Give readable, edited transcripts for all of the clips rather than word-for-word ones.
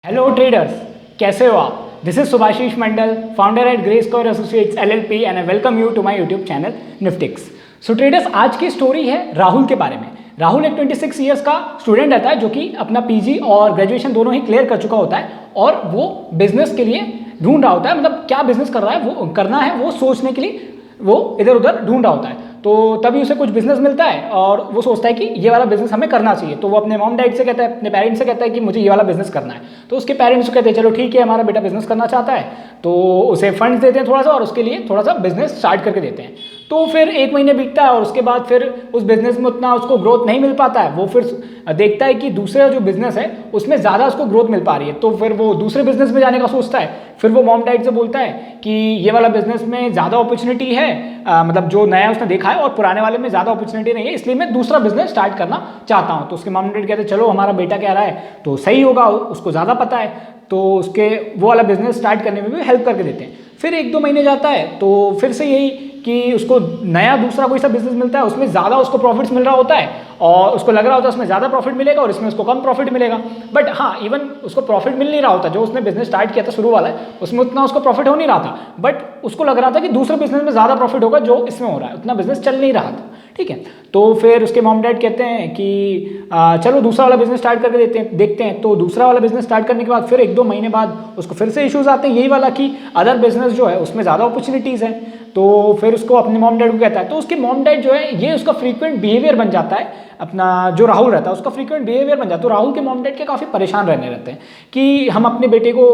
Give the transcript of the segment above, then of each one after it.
Hello traders, कैसे हो आप? This is Subhashish Mandal, founder at grey square associates LLP and I welcome you to my YouTube channel Niftix. So traders, आज की story है राहुल के बारे में। राहुल एक 26 ईयर्स का स्टूडेंट रहता है जो कि अपना पीजी और ग्रेजुएशन दोनों ही क्लियर कर चुका होता है और वो बिजनेस के लिए ढूंढ रहा होता है, मतलब क्या बिजनेस कर रहा है वो करना है वो सोचने के लिए वो इधर उधर ढूंढ रहा होता है। तो तभी उसे कुछ बिजनेस मिलता है और वो सोचता है कि ये वाला बिजनेस हमें करना चाहिए। तो वो अपने मॉम डैड से कहता है, अपने पेरेंट्स से कहता है कि मुझे ये वाला बिजनेस करना है। तो उसके पेरेंट्स को कहते हैं चलो ठीक है, हमारा बेटा बिजनेस करना चाहता है, तो उसे फंड्स देते हैं थोड़ा सा और उसके लिए थोड़ा सा बिजनेस स्टार्ट करके देते हैं। तो फिर एक महीने बीतता है और उसके बाद फिर उस बिजनेस में उतना उसको ग्रोथ नहीं मिल पाता है। वो फिर देखता है कि दूसरा जो बिजनेस है उसमें ज़्यादा उसको ग्रोथ मिल पा रही है, तो फिर वो दूसरे बिजनेस में जाने का सोचता है। फिर वो मॉम डैड से बोलता है कि ये वाला बिजनेस में ज़्यादा अपॉर्चुनिटी है, मतलब जो नया उसने देखा है और पुराने वाले में ज़्यादा अपॉर्चुनिटी नहीं है, इसलिए मैं दूसरा बिजनेस स्टार्ट करना चाहता हूँ। तो उसके मॉम डैड कहते हैं चलो हमारा बेटा कह रहा है तो सही होगा, उसको ज़्यादा पता है, तो उसके वो वाला बिजनेस स्टार्ट करने में भी हेल्प करके देते हैं। फिर एक दो महीने जाता है तो फिर से यही कि उसको नया दूसरा कोई सा बिजनेस मिलता है, उसमें ज़्यादा उसको प्रॉफिट्स मिल रहा होता है और उसको लग रहा होता है उसमें ज़्यादा प्रॉफिट मिलेगा और इसमें उसको कम प्रॉफिट मिलेगा। बट हाँ, इवन उसको प्रॉफिट मिल नहीं रहा होता, जो उसने बिजनेस स्टार्ट किया था शुरू वाला उसमें उतना उसको प्रॉफिट हो नहीं रहा था, बट उसको लग रहा था कि दूसरे बिजनेस में ज़्यादा प्रॉफिट होगा जो इसमें हो रहा है, उतना बिजनेस चल नहीं रहा था। ठीक है, तो फिर उसके मॉम डैड कहते हैं कि चलो दूसरा वाला बिजनेस स्टार्ट करके देखते हैं। तो दूसरा वाला बिजनेस स्टार्ट करने के बाद फिर एक दो महीने बाद उसको फिर से इश्यूज आते हैं, यही वाला कि अदर बिजनेस जो है उसमें ज़्यादा अपॉर्चुनिटीज़ हैं। तो फिर उसको अपने मॉम डैड को कहता है, तो उसके मॉम डैड जो है ये उसका फ्रीक्वेंट बिहेवियर बन जाता है, अपना जो राहुल रहता है उसका फ्रीक्वेंट बिहेवियर बन जाता है। तो राहुल के मॉम डैड के काफ़ी परेशान रहने रहते हैं कि हम अपने बेटे को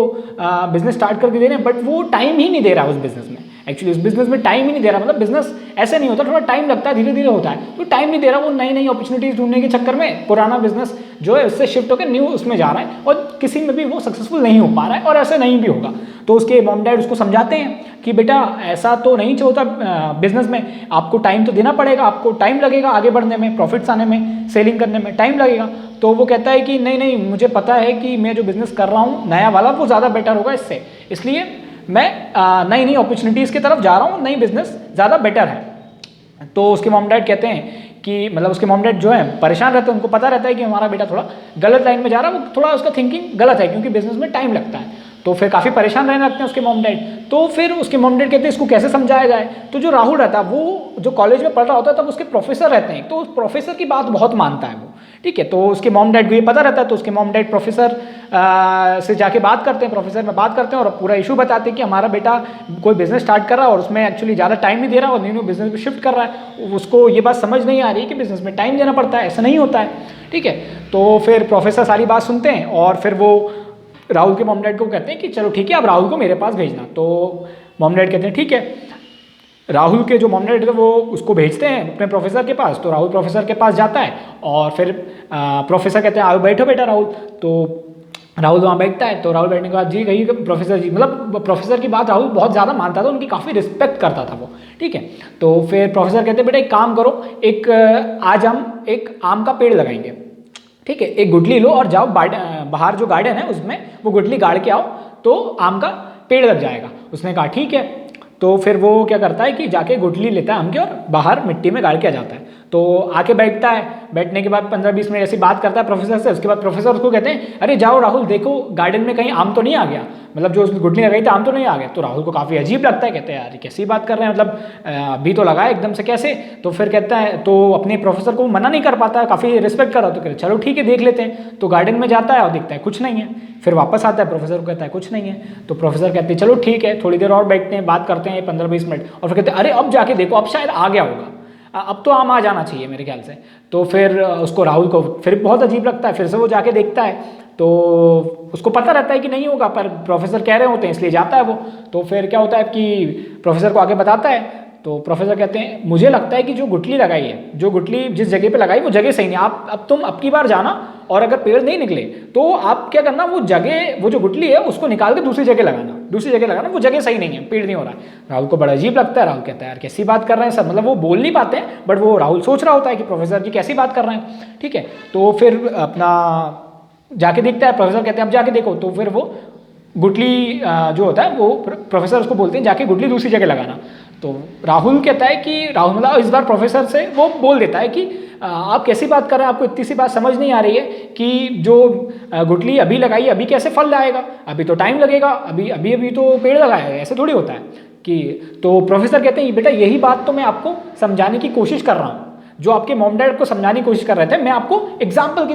बिजनेस स्टार्ट करके दे रहे हैं बट वो टाइम ही नहीं दे रहा उस बिजनेस में, एक्चुअली उस बिजनेस में टाइम ही नहीं दे रहा। मतलब बिजनेस ऐसे नहीं होता, थोड़ा टाइम लगता है, धीरे धीरे होता है, तो टाइम नहीं दे रहा। वो नई नई अपॉर्चुनिटीज ढूंढने के चक्कर में पुराना बिजनेस जो है उससे शिफ्ट होकर न्यू उसमें जा रहा है और किसी में भी वो सक्सेसफुल नहीं हो पा रहा है और ऐसे नहीं भी होगा। तो उसके मॉम डैड उसको समझाते हैं कि बेटा ऐसा तो नहीं होता, बिजनेस में आपको टाइम तो देना पड़ेगा, आपको टाइम लगेगा आगे बढ़ने में, प्रॉफिट्स आने में, सेलिंग करने में टाइम लगेगा। तो वो कहता है कि नहीं नहीं, मुझे पता है कि मैं जो बिजनेस कर रहा हूँ नया वाला वो ज़्यादा बेटर होगा इससे, इसलिए मैं नई नई अपॉर्चुनिटीज़ की तरफ जा रहा हूँ, नई बिजनेस ज़्यादा बेटर है। तो उसके मॉम डैड कहते हैं कि मतलब उसके मॉम डैड जो है परेशान रहते हैं, उनको पता रहता है कि हमारा बेटा थोड़ा गलत लाइन में जा रहा है, वो थोड़ा उसका थिंकिंग गलत है क्योंकि बिजनेस में टाइम लगता है। तो फिर काफ़ी परेशान रहने लगते हैं उसके मॉम डैड। तो फिर उसके मॉम डैड कहते हैं इसको कैसे समझाया जाए। तो जो राहुल रहता है वो जो कॉलेज में पढ़ रहा होता है तब उसके प्रोफेसर रहते हैं, तो उस प्रोफेसर की बात बहुत मानता है वो। ठीक है, तो उसके मॉम डैड को ये पता रहता है, तो उसके मॉम डैड प्रोफेसर से जाके बात करते हैं, प्रोफेसर में बात करते हैं और पूरा इशू बताते हैं कि हमारा बेटा कोई बिजनेस स्टार्ट कर रहा है और उसमें एक्चुअली ज़्यादा टाइम नहीं दे रहा और न्यू न्यू बिजनेस में शिफ्ट कर रहा है। उसको ये बात समझ नहीं आ रही है कि बिजनेस में टाइम देना पड़ता है, ऐसा नहीं होता है। ठीक है, तो फिर प्रोफेसर सारी बात सुनते हैं और फिर वो राहुल के मॉम डैड को कहते हैं कि चलो ठीक है, अब राहुल को मेरे पास भेजना। तो मॉम डैड कहते हैं ठीक है। राहुल के जो मॉम डैड थे वो उसको भेजते हैं अपने प्रोफेसर के पास। तो राहुल प्रोफेसर के पास जाता है और फिर प्रोफेसर कहते हैं आओ बैठो बेटा राहुल। तो राहुल वहाँ बैठता है। तो राहुल बैठने के बाद जी कहिए प्रोफेसर जी, मतलब प्रोफेसर की बात राहुल बहुत ज़्यादा मानता था, उनकी काफ़ी रिस्पेक्ट करता था वो। ठीक है, तो फिर प्रोफेसर कहते हैं बेटा एक काम करो, आज हम एक आम का पेड़ लगाएंगे। ठीक है, एक गुठली लो और जाओ बाहर जो गार्डन है उसमें वो गुठली गाड़ के आओ तो आम का पेड़ लग जाएगा। उसने कहा ठीक है। तो फिर वो क्या करता है कि जाके गुठली लेता है आम की और बाहर मिट्टी में गाड़ के आ जाता है। तो आके बैठता है, बैठने के बाद 15-20 मिनट ऐसी बात करता है प्रोफेसर से। उसके बाद प्रोफेसर उसको कहते हैं अरे जाओ राहुल देखो गार्डन में कहीं आम तो नहीं आ गया, मतलब जो उसने गुठली लगाई थी आम तो नहीं आ गया। तो राहुल को काफ़ी अजीब लगता है, कहते हैं यार ये कैसी बात कर रहे हैं, मतलब अभी तो लगाया एकदम से कैसे। तो फिर कहता है, तो अपने प्रोफेसर को मना नहीं कर पाता है, काफ़ी रिस्पेक्ट कर रहा, तो कहते चलो ठीक है देख लेते हैं। तो गार्डन में जाता है और देखता है कुछ नहीं है। फिर वापस आता है, प्रोफेसर को कहता है कुछ नहीं है। तो प्रोफेसर कहते हैं चलो ठीक है, थोड़ी देर और बैठते हैं, बात करते हैं 15-20 मिनट, और फिर कहते हैं अरे अब जाके देखो अब शायद आ गया होगा, अब तो आम आ जाना चाहिए मेरे ख्याल से। तो फिर उसको राहुल को फिर बहुत अजीब लगता है, फिर से वो जाके देखता है। तो उसको पता रहता है कि नहीं होगा, पर प्रोफेसर कह रहे होते हैं इसलिए जाता है वो। तो फिर क्या होता है कि प्रोफेसर को आगे बताता है। तो प्रोफेसर कहते हैं मुझे लगता है कि जो गुठली लगाई है, जो गुठली जिस जगह पे लगाई वो जगह सही नहीं, आप अब तुम अब की बार जाना और अगर पेड़ नहीं निकले तो आप क्या करना, वो जगह वो जो गुठली है उसको निकाल के दूसरी जगह लगाना, वो जगह सही नहीं है, पेड़ नहीं हो रहा है। राहुल को बड़ा अजीब लगता है। राहुल कहता है यार कैसी बात कर रहे हैं सर, मतलब वो बोल नहीं पाते हैं बट वो राहुल सोच रहा होता है कि प्रोफेसर जी कैसी बात कर रहे हैं। ठीक है, तो फिर अपना जाके देखता है, प्रोफेसर कहते हैं अब जाके देखो। तो फिर वो गुठली जो होता है वो प्रोफेसर उसको बोलते हैं जाके गुठली दूसरी जगह लगाना। तो राहुल कहता है कि राहुल मतलब इस बार प्रोफेसर से वो बोल देता है कि आप कैसी बात कर रहे हैं, आपको इतनी सी बात समझ नहीं आ रही है कि जो गुठली अभी लगाई अभी कैसे फल आएगा, अभी तो टाइम लगेगा, अभी अभी अभी तो पेड़ लगाया है, ऐसे थोड़ी होता है कि। तो प्रोफेसर कहते हैं बेटा यही बात तो मैं आपको समझाने की कोशिश कर रहा हूँ, जो आपके मॉम डैड को समझाने की कोशिश कर रहे थे, मैं आपको एग्जाम्पल की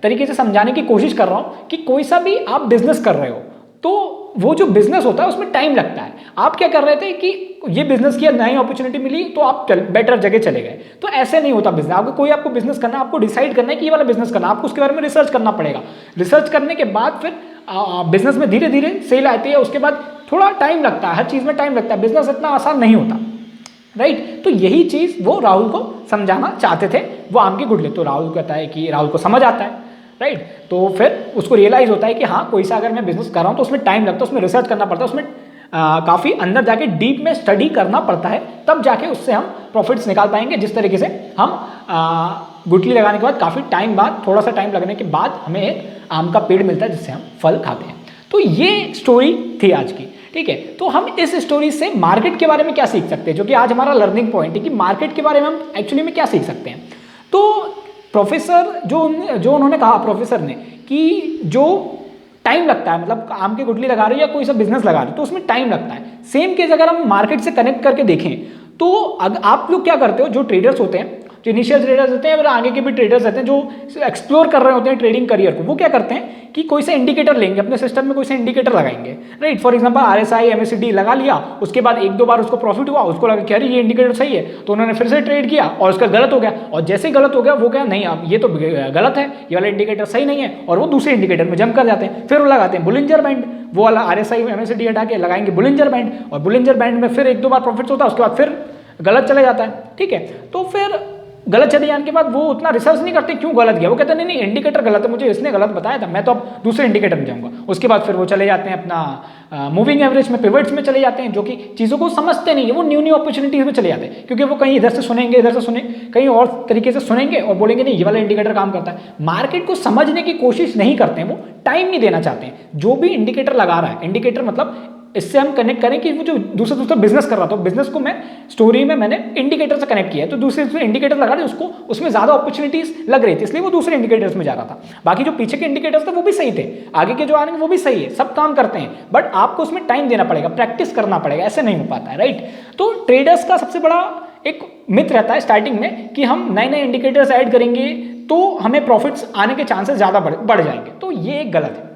तरीके से समझाने की कोशिश कर रहा हूँ कि कोई सा भी आप बिजनेस कर रहे हो तो वो जो बिजनेस होता है उसमें टाइम लगता है। आप क्या कर रहे थे कि ये बिजनेस की नई अपॉर्चुनिटी मिली तो आप बेटर जगह चले गए, तो ऐसे नहीं होता बिजनेस। आपको बिजनेस करना, आपको डिसाइड करना है कि ये वाला बिजनेस करना, आपको उसके बारे में रिसर्च करना पड़ेगा। रिसर्च करने के बाद फिर बिजनेस में धीरे धीरे सेल आती है, उसके बाद थोड़ा टाइम लगता है, हर चीज़ में टाइम लगता है, बिजनेस इतना आसान नहीं होता, राइट। तो यही चीज़ वो राहुल को समझाना चाहते थे वो आम की गुठली। तो राहुल कहता है कि राहुल को समझ आता है, राइट। तो फिर उसको रियलाइज होता है कि हाँ कोई सा अगर मैं बिजनेस कर रहा हूँ तो उसमें टाइम लगता है, उसमें रिसर्च करना पड़ता है, उसमें काफ़ी अंदर जाके डीप में स्टडी करना पड़ता है, तब जाके उससे हम प्रॉफिट्स निकाल पाएंगे। जिस तरीके से हम गुठली लगाने के बाद काफ़ी टाइम बाद, थोड़ा सा टाइम लगने के बाद हमें एक आम का पेड़ मिलता है जिससे हम फल खाते हैं। तो ये स्टोरी थी आज की, ठीक है। तो हम इस स्टोरी से मार्केट के बारे में क्या सीख सकते हैं, जो कि आज हमारा लर्निंग पॉइंट है कि मार्केट के बारे में हम एक्चुअली में क्या सीख सकते हैं। तो प्रोफेसर जो उन्होंने कहा प्रोफेसर ने कि जो टाइम लगता है, मतलब आम की गुठली लगा रहे हो या कोई सा बिजनेस लगा रहे हो तो उसमें टाइम लगता है। सेम केस अगर हम मार्केट से कनेक्ट करके देखें तो अगर आप लोग क्या करते हो, जो ट्रेडर्स होते हैं, जो इनिशियल ट्रेडर्स होते हैं और आगे के भी ट्रेडर्स रहते हैं जो एक्सप्लोर कर रहे होते हैं ट्रेडिंग करियर को, वो क्या करते हैं कि कोई सा इंडिकेटर लेंगे अपने सिस्टम में, कोई सा इंडिकेटर लगाएंगे, right. For example RSI MACD लगा लिया, उसके बाद एक दो बार उसको प्रॉफिट हुआ, उसको लगा कि अरे ये इंडिकेटर सही है, तो उन्होंने फिर से ट्रेड किया और उसका गलत हो गया, और जैसे ही गलत हो गया वो क्या नहीं अब ये तो गलत है, ये वाला इंडिकेटर सही नहीं है, और वो दूसरे इंडिकेटर में जंप कर जाते हैं। फिर वो लगाते हैं बुलिंजर बैंड, वो वाला RSI MACD हटा के लगाएंगे बुलिंजर बैंड, और बुलिंजर बैंड में फिर एक दो बार प्रॉफिट होता है, उसके बाद फिर गलत चले जाता है, ठीक है। तो फिर गलत चले जाने के बाद वो उतना रिसर्च नहीं करते क्यों गलत गया, वो कहते हैं नहीं इंडिकेटर गलत है, मुझे इसने गलत बताया था, मैं तो अब दूसरे इंडिकेटर में जाऊंगा। उसके बाद फिर वो चले जाते हैं अपना मूविंग एवरेज में, पिवट्स में चले जाते हैं, जो कि चीज़ों को समझते नहीं है, वो न्यू अपॉर्चुनिटीज में चले जाते हैं, क्योंकि वो कहीं इधर से सुनेंगे, इधर से सुनेंगे, कहीं और तरीके से सुनेंगे और बोलेंगे नहीं ये वाला इंडिकेटर काम करता है। मार्केट को समझने की कोशिश नहीं करते हैं, वो टाइम नहीं देना चाहते हैं। जो भी इंडिकेटर लगा रहा है, इंडिकेटर मतलब इससे हम कनेक्ट करें कि वो जो दूसरा बिजनेस कर रहा था, बिजनेस को मैं स्टोरी में मैंने इंडिकेटर से कनेक्ट किया है, तो दूसरे इंडिकेटर लगा रहे उसको, उसमें ज़्यादा अपॉर्चुनिटीज लग रही थी, इसलिए वो दूसरे इंडिकेटर्स में जा रहा था। बाकी जो पीछे के इंडिकेटर्स थे वो भी सही थे, आगे के जो आ रहे हैं वो भी सही है, सब काम करते हैं, बट आपको उसमें टाइम देना पड़ेगा, प्रैक्टिस करना पड़ेगा, ऐसे नहीं हो पाता है, राइट। तो ट्रेडर्स का सबसे बड़ा एक मिथ रहता है स्टार्टिंग में कि हम नए नए इंडिकेटर्स ऐड करेंगे तो हमें प्रॉफिट्स आने के चांसेस ज़्यादा बढ़ जाएंगे, तो ये गलत है,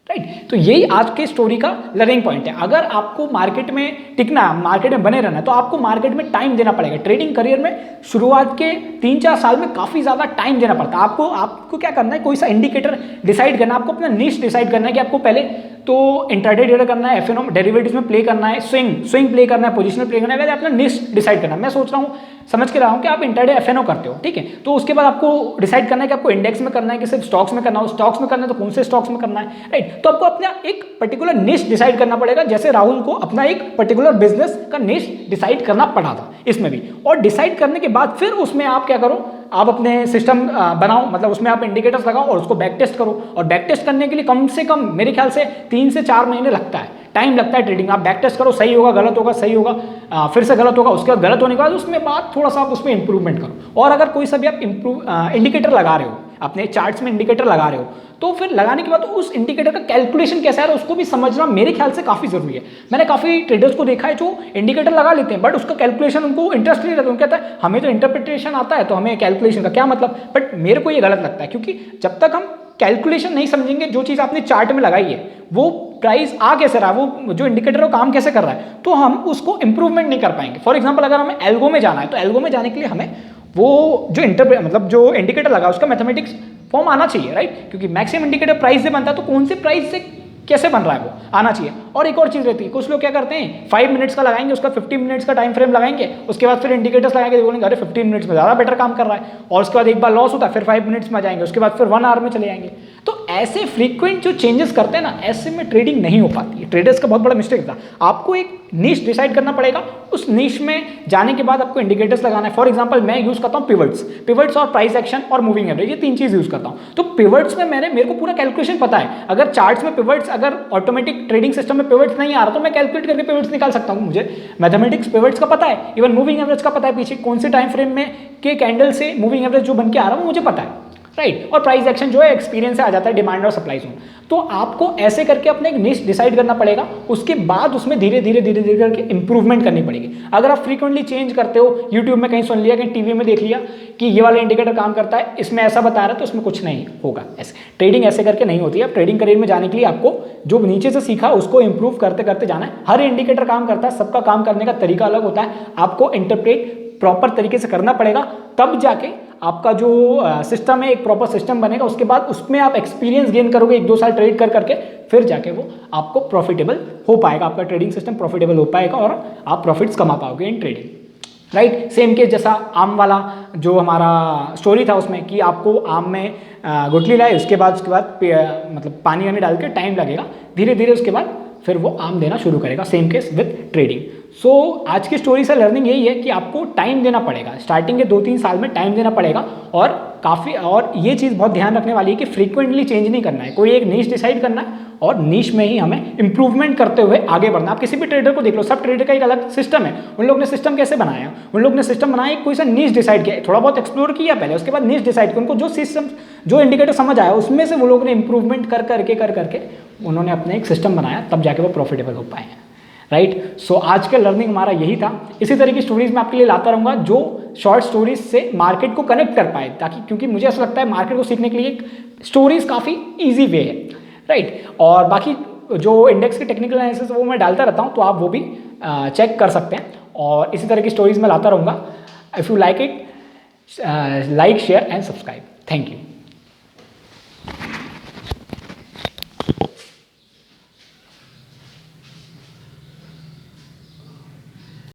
राइट। तो यही आज के स्टोरी का लर्निंग पॉइंट है। अगर आपको मार्केट में टिकना, मार्केट में बने रहना है, तो आपको मार्केट में टाइम देना पड़ेगा। ट्रेडिंग करियर में शुरुआत के 3-4 साल में काफ़ी ज़्यादा टाइम देना पड़ता है। आपको क्या करना है, कोई सा इंडिकेटर डिसाइड करना है, आपको अपना निश डिसाइड करना है कि आपको पहले तो इंट्राडे ट्रेडर करना है, एफएनओ डेरिवेटिव्स में प्ले करना है, स्विंग प्ले करना है, पोजिशनल प्ले करना है, वैसे अपना निश डिसाइड करना है। मैं सोच रहा हूँ, समझ के रहा हूँ कि आप इंट्राडे एफएनओ करते हो, ठीक है, तो उसके बाद आपको डिसाइड करना है कि आपको इंडेक्स में करना है कि सिर्फ स्टॉक्स में करना हो, स्टॉक्स में करना है तो कौन से स्टॉक्स में करना है, राइट। तो आपको अपना एक पर्टिकुलर निश डिसाइड करना पड़ेगा, जैसे राहुल को अपना एक पर्टिकुलर बिजनेस का निश डिसाइड करना पड़ा था इसमें भी। और डिसाइड करने के बाद फिर उसमें आप क्या करो, आप अपने सिस्टम बनाओ, मतलब उसमें आप इंडिकेटर्स लगाओ और उसको बैक टेस्ट करो। और बैक टेस्ट करने के लिए कम से कम मेरे ख्याल से 3 से 4 महीने लगता है, टाइम लगता है ट्रेडिंग। आप बैक टेस्ट करो, सही होगा, गलत होगा, सही होगा, फिर से गलत होगा, उसके बाद गलत होने के बाद उसमें बाद थोड़ा सा आप उसमें इंप्रूवमेंट करो। और अगर कोई सा भी आप इंडिकेटर लगा रहे हो, अपने चार्ट्स में इंडिकेटर लगा रहे हो, तो फिर लगाने के बाद उस इंडिकेटर का कैलकुलेशन कैसा है उसको भी समझना मेरे ख्याल से काफ़ी जरूरी है। मैंने काफ़ी ट्रेडर्स को देखा है जो इंडिकेटर लगा लेते हैं, बट उसका कैलकुलेशन उनको इंटरेस्ट नहीं रहता। उनको कहता है हमें तो इंटरप्रिटेशन आता है, तो हमें कैलकुलेशन का क्या मतलब। बट मेरे को ये गलत लगता है, क्योंकि जब तक हम कैलकुलेशन नहीं समझेंगे, जो चीज़ आपने चार्ट में लगाई है वो प्राइस आ कैसे रहा है, वो जो इंडिकेटर है वो काम कैसे कर रहा है, तो हम उसको इंप्रूवमेंट नहीं कर पाएंगे। फॉर एग्जांपल अगर हमें एल्गो में जाना है, तो एल्गो में जाने के लिए हमें वो जो मतलब जो इंडिकेटर लगा उसका मैथमेटिक्स फॉर्म आना चाहिए, राइट। क्योंकि मैक्सिमम इंडिकेटर प्राइस से बनता है, तो कौन से प्राइस से कैसे बन रहा है वो आना चाहिए। और एक और चीज़ रहती है, कुछ लोग क्या करते हैं 5 मिनट्स का लगाएंगे, उसका 15 मिनट्स का टाइम फ्रेम लगाएंगे, उसके बाद फिर इंडिकेटर्स लगाएंगे, बोलेंगे अरे 15 मिनट्स में ज़्यादा बेटर काम कर रहा है, और उसके बाद एक बार लॉस होता है, फिर 5 मिनट्स में जाएंगे, उसके बाद फिर 1 आवर में चले जाएंगे। तो ऐसे फ्रीक्वेंट जो चेंजेस करते हैं ना, ऐसे में ट्रेडिंग नहीं हो पाती है। ट्रेडर्स का बहुत बड़ा मिस्टेक था। आपको एक नीश डिसाइड करना पड़ेगा। उस नीश में जाने के बाद आपको इंडिकेटर्स लगाना है। फॉर एग्जांपल मैं यूज़ करता हूँ पिवट्स और प्राइस एक्शन और मूविंग एवरेज, ये 3 चीज़ यूज़ करता हूँ। तो पिवट्स में मेरे को पूरा कैलकुलेशन पता है। अगर चार्ट्स में पिवट्स, अगर ऑटोमेटिक ट्रेडिंग सिस्टम में पिवट्स नहीं आ रहा तो मैं कैलकुलेट करके पिवट्स निकाल सकता हूँ। मुझे मैथमेटिक्स पिवट्स का पता है, इवन मूविंग एवरेज का पता है, पीछे कौन से टाइम फ्रेम में के कैंडल से मूविंग एवरेज जो बन के आ रहा है मुझे पता है, राइट। और प्राइस एक्शन जो है एक्सपीरियंस से आ जाता है, डिमांड और सप्लाई जोन। तो आपको ऐसे करके अपने एक निश डिसाइड करना पड़ेगा, उसके बाद उसमें धीरे धीरे करके इंप्रूवमेंट करनी पड़ेगी। अगर आप फ्रीक्वेंटली चेंज करते हो, यूट्यूब में कहीं सुन लिया, कहीं टीवी में देख लिया कि ये वाला इंडिकेटर काम करता है, इसमें ऐसा बता रहा है, तो उसमें कुछ नहीं होगा। ऐसे ट्रेडिंग ऐसे करके नहीं होती है। अब ट्रेडिंग करियर में जाने के लिए आपको जो नीचे से सीखा उसको इंप्रूव करते करते जाना है। हर इंडिकेटर काम करता है, सबका काम करने का तरीका अलग होता है, आपको इंटरप्रेट प्रॉपर तरीके से करना पड़ेगा, तब जाके आपका जो सिस्टम है एक प्रॉपर सिस्टम बनेगा। उसके बाद उसमें आप एक्सपीरियंस गेन करोगे 1-2 साल ट्रेड कर करके, फिर जाके वो आपको प्रॉफिटेबल हो पाएगा, आपका ट्रेडिंग सिस्टम प्रॉफिटेबल हो पाएगा और आप प्रॉफिट्स कमा पाओगे in trading, right. Same case जैसा आम वाला जो हमारा स्टोरी था उसमें कि आपको आम में गुठली लाए, उसके बाद मतलब पानी वानी डाल के टाइम लगेगा, धीरे धीरे उसके बाद फिर वो आम देना शुरू करेगा। Same case with trading. So आज की स्टोरी से लर्निंग यही है कि आपको टाइम देना पड़ेगा, स्टार्टिंग के 2-3 साल में टाइम देना पड़ेगा। और ये चीज़ बहुत ध्यान रखने वाली है कि फ्रीक्वेंटली चेंज नहीं करना है, कोई एक नीश डिसाइड करना है और नीश में ही हमें इंप्रूवमेंट करते हुए आगे बढ़ना। आप किसी भी ट्रेडर को देख लो, सब ट्रेडर का एक अलग सिस्टम है। उन लोग ने सिस्टम कैसे बनाया? उन लोग ने सिस्टम बनाया, कोई सा नीश डिसाइड किया, थोड़ा बहुत एक्सप्लोर किया पहले, उसके बाद नीश डिसाइड किया, उनको जो सिस्टम जो इंडिकेटर समझ आया उसमें से वो लोग ने इंप्रूवमेंट कर करके उन्होंने अपने एक सिस्टम बनाया, तब जाके वो प्रॉफिटेबल हो पाए हैं, राइट। सो आज का लर्निंग हमारा यही था। इसी तरह की स्टोरीज मैं आपके लिए लाता रहूँगा जो शॉर्ट स्टोरीज से मार्केट को कनेक्ट कर पाए, ताकि क्योंकि मुझे ऐसा लगता है मार्केट को सीखने के लिए स्टोरीज काफ़ी ईजी वे है, राइट। और बाकी जो इंडेक्स के टेक्निकल एनालिसिस वो मैं डालता रहता हूँ, तो आप वो भी चेक कर सकते हैं। और इसी तरह की स्टोरीज मैं लाता रहूँगा। If you like it, like share and subscribe. Thank you.